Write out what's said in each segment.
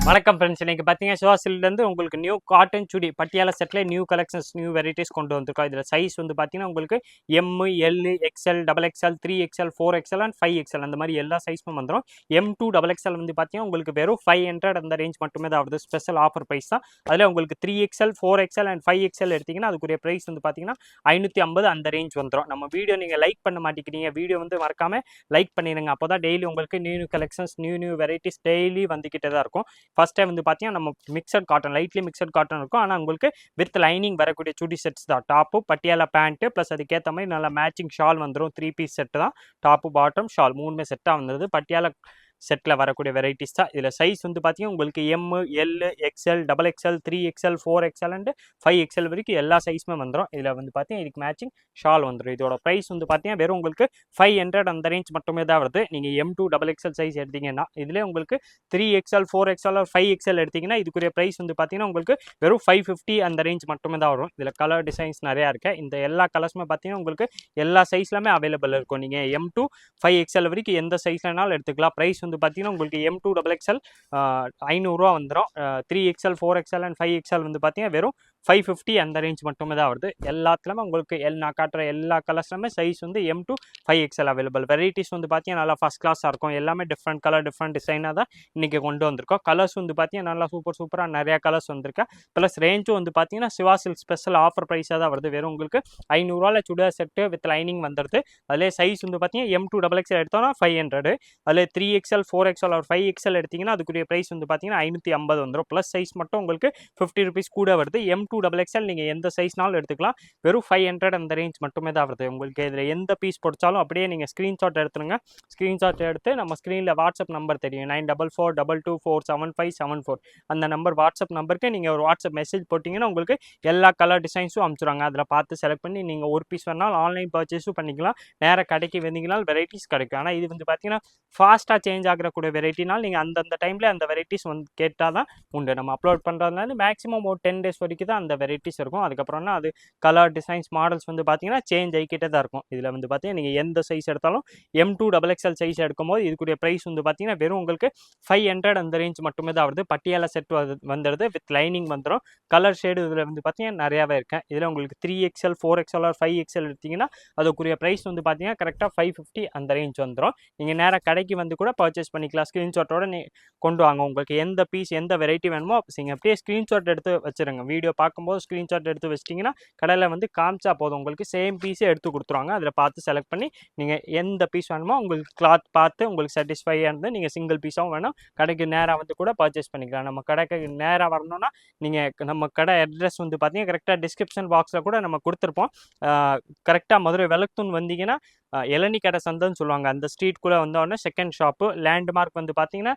வணக்கம் ஃப்ரெண்ட்ஸ், இன்னைக்கு பார்த்தீங்கன்னா சிவாசிலிருந்து உங்களுக்கு நியூ காட்டன் சுடி பட்டியாலா செட்டில் நியூ கலெக்ஷன்ஸ் நியூ வெரைட்டிஸ் கொண்டு வந்திருக்கோம். இதில் சைஸ் வந்து பார்த்தீங்கன்னா உங்களுக்கு M, L, XL, double XL, 3XL, 4XL and 5XL அந்த மாதிரி எல்லா சைஸும் வந்துடும். M2 டபுள் எக்ஸ்எல் வந்து பார்த்தீங்கன்னா உங்களுக்கு வெறும் 500 அந்த ரேஞ்ச் மட்டுமே தான் வருது. ஸ்பெஷல் ஆஃபர் ப்ரைஸ் தான். அதில் உங்களுக்கு 3XL, 4XL அண்ட் 5XL எடுத்திங்கன்னா அதுக்குரிய ப்ரைஸ் வந்து பார்த்தீங்கன்னா 550 அந்த ரேஞ்ச் வந்துடும். நம்ம வீடியோ நீங்கள் லைக் பண்ண மாட்டேங்கிறீங்க, வீடியோ வந்து மறக்காமல் லைக் பண்ணிடுங்க. அப்போ தான் டெய்லி உங்களுக்கு new collections new varieties daily வந்துக்கிட்டே தான் இருக்கும். ஃபர்ஸ்ட் டைம் வந்து பார்த்தீங்கன்னா நம்ம mixed cotton, lightly mixed cotton இருக்கும். ஆனால் உங்களுக்கு வித் லைனிங் வரக்கூடிய சுடி செட்ஸ் தான். டாப்பு பட்டியாலா பேண்ட்டு ப்ளஸ் அதுக்கேற்ற மாதிரி நல்லா மேட்சிங் ஷால் வந்துடும். 3 பீஸ் செட்டு தான். டாப்பு பாட்டம் ஷால் மூணுமே செட்டாக வந்துடுது. பட்டியாலா செட்டில் வரக்கூடிய வெரைட்டிஸ் தான். இதில் சைஸ் வந்து பார்த்தீங்கன்னா உங்களுக்கு M, L, XL, double XL, 3XL, 4XL and 5XL வரைக்கும் எல்லா சைஸுமே வந்துடும். இதில் வந்து பார்த்தீங்கன்னா இதுக்கு மேட்சிங் ஷால் வந்துடும். இதோட ப்ரைஸ் வந்து பார்த்தீங்கன்னா வெறும் உங்களுக்கு 500 அந்த ரேஞ்ச் மட்டுமே தான் வருது. நீங்கள் M2 டபுள் எக்ஸ்எல் சைஸ் எடுத்தீங்கன்னா இதில் உங்களுக்கு 3XL, 4XL, 5XL எடுத்தீங்கன்னா இதுக்குரிய ப்ரைஸ் வந்து பார்த்தீங்கன்னா உங்களுக்கு வெறும் 550 அந்த ரேஞ்ச் மட்டுமே தான் வரும். இதில் கலர் டிசைன்ஸ் நிறையா இருக்குது. இந்த எல்லா கலர்ஸுமே பார்த்தீங்கன்னா உங்களுக்கு எல்லா சைஸ்லாமே அவைலபிள் இருக்கும். நீங்கள் M2 5XL வரைக்கும் எந்த சைஸ்லனாலும் எடுத்துக்கலாம். ப்ரைஸ் வந்து பார்த்தீங்கன்னா உங்களுக்கு M2 டபுள் எக்ஸ்எல் 500 வந்துடும். 3XL, 4XL அண்ட் 5XL வந்து பார்த்தீங்கன்னா வெறும் 550 அந்த ரேஞ்ச் மட்டுமே தான் வருது. எல்லாத்துலேயுமே உங்களுக்கு நான் காட்டுற எல்லா கலர்ஸ்லுமே சைஸ் வந்து M2 5XL அவைலபிள். வெரைட்டிஸ் வந்து பார்த்தீங்கன்னா நல்லா ஃபஸ்ட் கிளாஸாக இருக்கும். எல்லாமே டிஃப்ரெண்ட் கலர் டிஃப்ரெண்ட் டிசைனாக தான் இன்றைக்கி கொண்டு வந்திருக்கோம். கலர்ஸ் வந்து பார்த்தீங்கன்னா நல்லா சூப்பராக நிறையா கலர்ஸ் வந்திருக்கு. ப்ளஸ் ரேஞ்சும் வந்து பார்த்தீங்கன்னா சிவா சில்க் ஸ்பெஷல் ஆஃபர் ப்ரைஸாக தான் வருது. வெறும் உங்களுக்கு 500 சுடிதார் செட்டு வித் லைனிங் வந்துடுது. அதிலே சைஸ் வந்து பார்த்தீங்கன்னா M2 டபுள் எக்ஸ்எல் எடுத்தோம்னா 500. அதில் 3XL, 4XL ஒரு 5XL எடுத்திங்கன்னா அதுக்குரிய ப்ரைஸ் வந்து பார்த்தீங்கன்னா 550 வந்துடும். ப்ளஸ் சைஸ் மட்டும் உங்களுக்கு 50 rupees கூட வருது. M2 டபுள் எக்ஸ்எல் நீங்கள் எந்த சைஸ்னாலும் எடுத்துக்கலாம். வெறும் 500 அந்த ரேஞ்ச் மட்டுமே தான் வருது. உங்களுக்கு இதில் எந்த பீஸ் பிடிச்சாலும் அப்படியே நீங்கள் ஸ்க்ரீன்ஷாட் எடுத்துருங்க. ஸ்க்ரீன்ஷாட் எடுத்து நம்ம ஸ்க்ரீனில் வாட்ஸ்அப் நம்பர் தெரியும் 9442224754 அந்த நம்பர் வாட்ஸ்அப் நம்பருக்கு நீங்கள் ஒரு வாட்ஸ்அப் மெசேஜ் போட்டிங்கன்னா உங்களுக்கு எல்லா கலர் டிசைன்ஸும் அனுப்பிச்சுடுவாங்க. அதில் பார்த்து செலக்ட் பண்ணி நீங்கள் ஒரு பீஸ் வேணாலும் ஆன்லைன் பர்ச்சேஸும் பண்ணிக்கலாம். நேராக கடைக்கு வந்தீங்கனால் வெரைட்டிஸ் கிடைக்கும். ஆனால் இது வந்து பார்த்தீங்கன்னா ஃபாஸ்ட்டாக சேஞ்ச் ஆகக்கூடிய வெரைட்டினால் நீங்கள் அந்தந்த டைமில் அந்த வெரைட்டிஸ் வந்து கேட்டால் தான் உண்டு. நம்ம அப்லோட் பண்ணுறதுனால மேக்ஸிமம் ஒரு 10 days வரைக்கும் தான் அந்த வெரைட்டிஸ் இருக்கும். அதுக்கப்புறம்னா அது கலர் டிசைன்ஸ் மாடல்ஸ் வந்து பார்த்தீங்கன்னா சேஞ்ச் ஆகிக்கிட்டே தான் இருக்கும். இதில் வந்து பார்த்தீங்கன்னா நீங்கள் எந்த சைஸ் எடுத்தாலும் M2 டபுள் எக்ஸ்எல் சைஸ் எடுக்கும்போது இதுக்குரிய ப்ரைஸ் வந்து பார்த்தீங்கன்னா வெறும் உங்களுக்கு 500 அந்த ரேஞ்ச் மட்டுமே தான் வருது. பட்டியாலா செட் வந்துடுது வித் லைனிங் வந்துடும். கலர் ஷேடு இதில் வந்து பார்த்தீங்கன்னா நிறையாவே இருக்கேன். இதில் உங்களுக்கு 3XL, 4XL or 5XL எடுத்திங்கன்னா அதுக்குரிய ப்ரைஸ் வந்து பார்த்தீங்கன்னா கரெக்டாக 550 அந்த ரேஞ்ச் வந்துடும். நீங்கள் நேராக கடைக்கு வந்து கூட பர்ச்சேஸ் பண்ணிக்கலாம். ஸ்க்ரீன்ஷாட்டோட கொண்டு வாங்க. உங்களுக்கு எந்த பீஸ் எந்த வெரைட்டி வேணுமோ நீங்கள் அப்படியே ஸ்க்ரீன்ஷாட் எடுத்து வச்சுருங்க. வீடியோ பார்க்கும்போது ஸ்க்ரீன்ஷாட் எடுத்து வச்சிட்டிங்கன்னா கடையில் வந்து காமிச்சா போதும். உங்களுக்கு சேம் பீஸே எடுத்து கொடுத்துருவாங்க. அதில் பார்த்து செலக்ட் பண்ணி நீங்கள் எந்த பீஸ் வேணுமோ உங்களுக்கு கிளாத் பார்த்து உங்களுக்கு சாட்டிஸ்ஃபையாக இருந்து நீங்கள் சிங்கிள் பீஸாகவும் வேணும் கடைக்கு நேராக வந்து கூட பர்ச்சேஸ் பண்ணிக்கலாம். நம்ம கடைக்கு நேராக வரணும்னா நீங்கள் நம்ம கடை அட்ரஸ் வந்து பார்த்தீங்கன்னா கரெக்டாக டிஸ்கிரிப்ஷன் பாக்ஸில் கூட நம்ம கொடுத்துருப்போம். கரெக்டாக மதுரை வெளக்தூன் வந்தீங்கன்னா இளநீ கடை சந்தைன்னு சொல்லுவாங்க. அந்த ஸ்ட்ரீட்குள்ளே வந்தோடனே செகண்ட் ஷாப்பு லேண்ட்மார்க் வந்து பார்த்தீங்கன்னா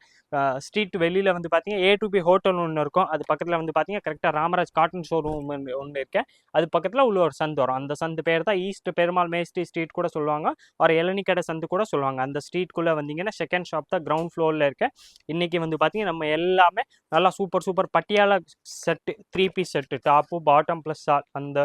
ஸ்ட்ரீட் வெளியில் வந்து பார்த்தீங்கன்னா A2B ஹோட்டல் ஒன்று இருக்கும். அது பக்கத்தில் வந்து பார்த்தீங்கன்னா கரெக்டாக ராமராஜ் காட்டன் ஷோரூம் ஒன்று இருக்கேன். அது பக்கத்தில் உள்ள ஒரு சந்து வரும். அந்த சந்து பேர் தான் ஈஸ்ட் பெருமாள் மேஸ்ட்ரி ஸ்ட்ரீட் கூட சொல்லுவாங்க. ஒரு இளநீ கடை சந்து கூட சொல்லுவாங்க. அந்த ஸ்ட்ரீட்குள்ளே வந்தீங்கன்னா செகண்ட் ஷாப் தான் கிரவுண்ட் ஃப்ளோரில் இருக்கேன். இன்றைக்கி வந்து பார்த்தீங்கன்னா நம்ம எல்லாமே நல்லா super Patiala set 3 piece set top bottom plus அந்த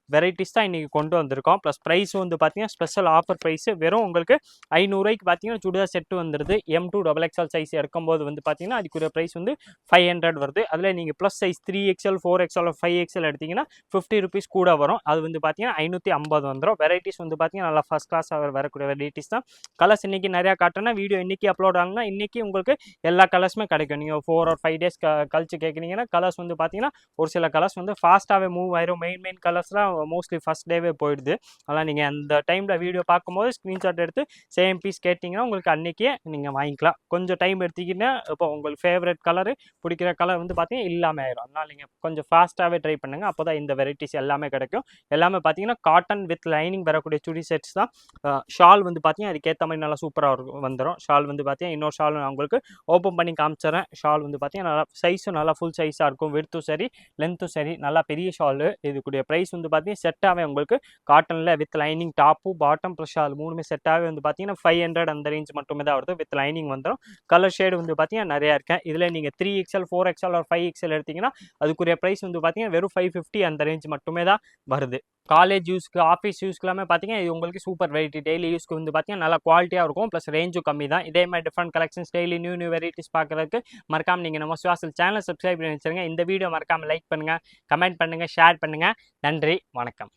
வெரைட்டிஸ் தான் இன்றைக்கி கொண்டு வந்திருக்கோம். ப்ளஸ் ப்ரைஸ் வந்து பார்த்தீங்கன்னா ஸ்பெஷல் ஆஃபர் ப்ரைஸு வெறும் உங்களுக்கு 500 பார்த்தீங்கன்னா சுடிதார் செட்டு வந்துடுது. M2 டபுள் எக்ஸ்எல் சைஸ் எடுக்கும்போது வந்து பார்த்தீங்கன்னா அதுக்குரிய ப்ரைஸ் வந்து 500 வருது. அதில் நீங்கள் plus size 3XL, 4XL, 5XL எடுத்திங்கன்னா 50 rupees கூட வரும். அது வந்து பார்த்தீங்கன்னா 550 வந்துடும். வெரைட்டிஸ் வந்து பார்த்தீங்கன்னா நல்லா ஃபஸ்ட் கிளாஸாக வரக்கூடிய வெரைட்டிஸ் தான். கலர்ஸ் இன்றைக்கி நிறையா காட்டுனா வீடியோ இன்றைக்கி அப்லோட் ஆகுனா இன்றைக்கி உங்களுக்கு எல்லா கலர்ஸுமே கிடைக்கும். நீங்கள் 4 or 5 days கழிச்சு கேட்குறீங்கன்னா கலர்ஸ் வந்து பார்த்தீங்கன்னா ஒரு சில கலர்ஸ் வந்து ஃபாஸ்ட்டாகவே மூவ் ஆயிரும். மெயின் கலர்ஸ்லாம் மோஸ்ட்லி ஃபஸ்ட் டேவே போயிடுது. அதனால் நீங்கள் அந்த டைமில் வீடியோ பார்க்கும்போது ஸ்க்ரீன்ஷாட் எடுத்து சேம் பீஸ் கேட்டிங்கன்னா உங்களுக்கு அன்றைக்கே நீங்கள் வாங்கிக்கலாம். கொஞ்சம் டைம் எடுத்திங்கன்னா இப்போ உங்களுக்கு ஃபேவரட் கலரு பிடிக்கிற கலர் வந்து பார்த்தீங்கன்னா இல்லாமல் ஆயிரும். அதனால் நீங்கள் கொஞ்சம் ஃபாஸ்ட்டாகவே ட்ரை பண்ணுங்கள். அப்போ தான் இந்த வெரைட்டிஸ் எல்லாமே கிடைக்கும். எல்லாமே பார்த்தீங்கன்னா காட்டன் வித் லைனிங் வரக்கூடிய சுடி செட்ஸ் தான். ஷால் வந்து பார்த்தீங்கன்னா அதுக்கேற்ற மாதிரி நல்லா சூப்பராக வந்துடும். ஷால் வந்து பார்த்தீங்கன்னா இன்னொரு ஷால் நான் உங்களுக்கு ஓப்பன் பண்ணி காமிச்சிடறேன். ஷால் வந்து பார்த்தீங்கன்னா நல்லா சைஸும் நல்லா ஃபுல் சைஸாக இருக்கும். விட்த்தும் சரி லென்த்தும் சரி நல்லா பெரிய ஷாலு. இதுக்குரிய ப்ரைஸ் வந்து பார்த்தீங்கன்னா செட்டாகவே உங்களுக்கு காட்டனில் with lining top bottom plus shawl மூணுமே செட்டாகவே வந்து பார்த்தீங்கன்னா 500 அந்த ரேஞ்ச் மட்டுமே தான் வருது. வித் லைனிங் வந்துடும். கலர் ஷேடு வந்து பார்த்தீங்கன்னா நிறையா இருக்கேன். இதில் நீங்கள் 3XL, 4XL or 5XL எடுத்திங்கன்னா அதுக்குரிய ப்ரைஸ் வந்து பார்த்தீங்கன்னா வெறும் 550 அந்த ரேஞ்ச் மட்டுமே தான் வருது. காலேஜ் யூஸ்க்கு ஆஃபீஸ் யூஸ்க்கு எல்லாமே பார்த்தீங்கன்னா இது உங்களுக்கு சூப்பர் வெரைட்டி. டெய்லி யூஸ்க்கு வந்து பார்த்தீங்கன்னா நல்லா குவாலிட்டியாக இருக்கும், ப்ளஸ் ரேஞ்சும் கம்மி தான். இதே மாதிரி different collections daily new varieties பார்க்குறதுக்கு மறக்காமல் நீங்கள் நம்ம சுவாசல் சேனலை சப்ஸ்கிரைப் பண்ணி வச்சுருங்க. இந்த வீடியோ மறக்காமல் லைக் பண்ணுங்கள், கமெண்ட் பண்ணுங்கள், ஷேர் பண்ணுங்கள். நன்றி, வணக்கம்.